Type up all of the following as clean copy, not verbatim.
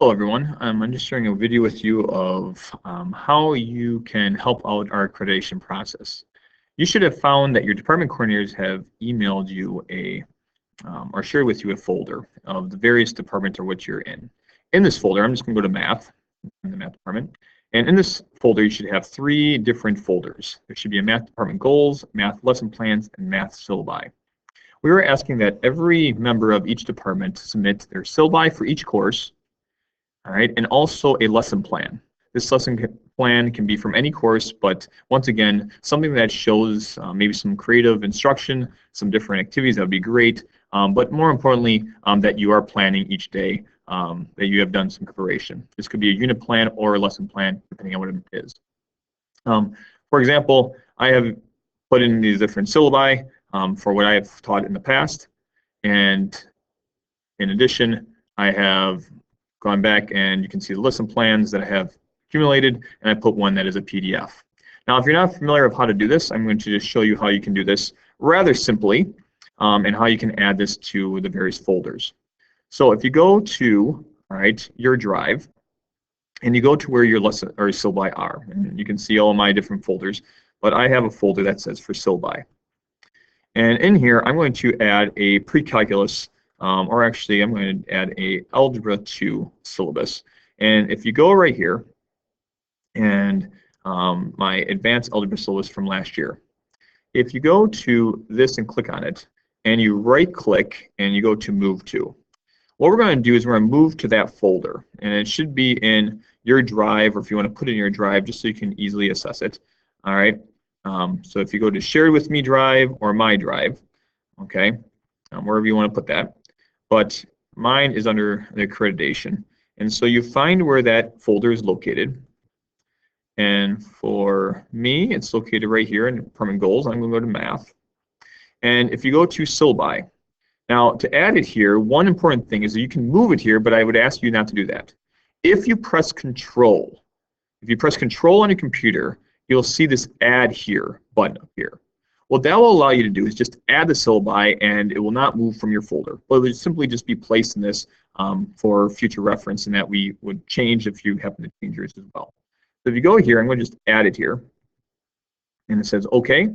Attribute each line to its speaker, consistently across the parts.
Speaker 1: Hello everyone, I'm just sharing a video with you of how you can help out our accreditation process. You should have found that your department coordinators have emailed you or shared with you a folder of the various departments or what you're in. In this folder, I'm just going to go to math, in the math department, and in this folder you should have three different folders. There should be a math department goals, math lesson plans, and math syllabi. We were asking that every member of each department submit their syllabi for each course. All right, and also a lesson plan. This lesson plan can be from any course, but once again, something that shows maybe some creative instruction, some different activities, that would be great. But more importantly, that you are planning each day, that you have done some preparation. This could be a unit plan or a lesson plan, depending on what it is. For example, I have put in these different syllabi for what I have taught in the past. And in addition, I have gone back and you can see the lesson plans that I have accumulated, and I put one that is a PDF. Now, if you're not familiar with how to do this, I'm going to just show you how you can do this rather simply, and how you can add this to the various folders. So if you go to your drive, and you go to where your lesson or syllabi are, and you can see all of my different folders, but I have a folder that says for syllabi. And in here, I'm going to add a pre-calculus, or actually I'm going to add a Algebra 2 syllabus. And if you go right here, and my advanced algebra syllabus from last year, if you go to this and click on it, and you right click and you go to move to, what we're going to do is we're going to move to that folder, and it should be in your drive, or if you want to put it in your drive just so you can easily access it. All right, so if you go to shared with me drive or my drive, okay, wherever you want to put that, but mine is under the accreditation. And so you find where that folder is located. And for me, it's located right here in department goals. I'm going to go to math. And if you go to syllabi, now to add it here, one important thing is that you can move it here, but I would ask you not to do that. If you press Control on your computer, you'll see this Add Here button up here. What that will allow you to do is just add the syllabi, and it will not move from your folder. But it will simply just be placed in this for future reference, and that we would change if you happen to change yours as well. So if you go here, I'm going to just add it here, and it says OK,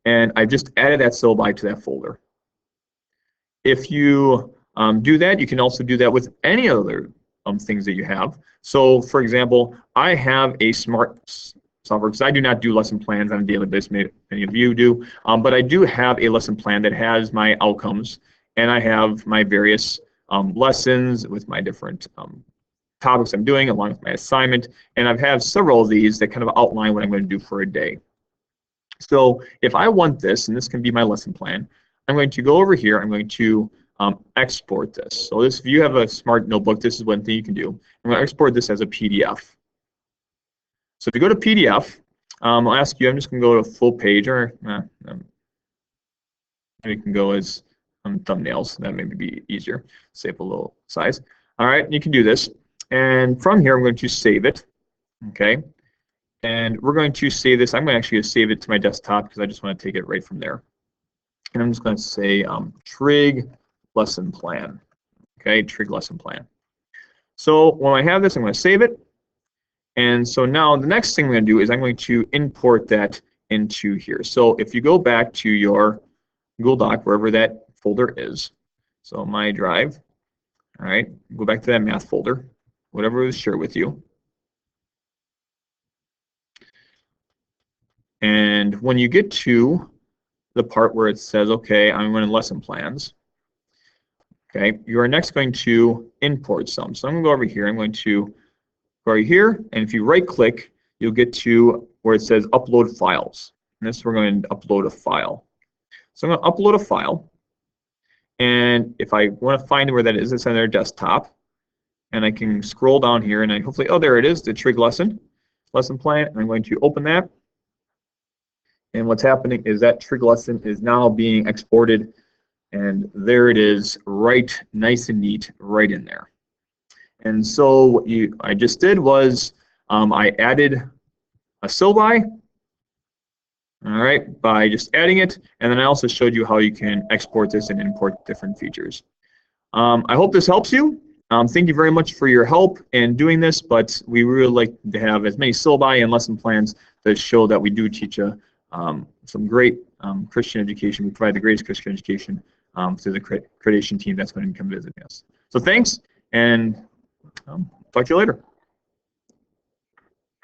Speaker 1: and I've just added that syllabi to that folder. If you do that, you can also do that with any other things that you have. So for example, I have a smart software, because I do not do lesson plans on a daily basis, many of you do, but I do have a lesson plan that has my outcomes, and I have my various lessons with my different topics I'm doing along with my assignment, and I have several of these that kind of outline what I'm going to do for a day. So if I want this, and this can be my lesson plan, I'm going to go over here, I'm going to export this. So if you have a smart notebook, this is one thing you can do. I'm going to export this as a PDF. So if you go to PDF, I'll ask you, I'm just going to go to full page, or you can go as thumbnails. That may be easier. Save a little size. All right, you can do this. And from here, I'm going to save it. Okay. And we're going to save this. I'm going to actually save it to my desktop because I just want to take it right from there. And I'm just going to say trig lesson plan. Okay, trig lesson plan. So when I have this, I'm going to save it. And so now the next thing I'm going to do is I'm going to import that into here. So if you go back to your Google Doc, wherever that folder is, so my drive, all right, go back to that math folder, whatever was shared with you. And when you get to the part where it says, okay, I'm going to lesson plans, okay, you are next going to import some. So I'm going to go over here. I'm going to go right here, and if you right click, you'll get to where it says upload files. And this, we're going to upload a file. So I'm going to upload a file, and if I want to find where that is, it's on their desktop, and I can scroll down here, and I hopefully, oh, there it is, the trig lesson plan, and I'm going to open that. And what's happening is that trig lesson is now being exported, and there it is, right, nice and neat, right in there. And so what I just did was I added a syllabi, all right, by just adding it, and then I also showed you how you can export this and import different features. I hope this helps you. Thank you very much for your help in doing this, but we really like to have as many syllabi and lesson plans that show that we do teach some great Christian education. We provide the greatest Christian education to the accreditation team that's going to come visiting us. So thanks, and talk to you later.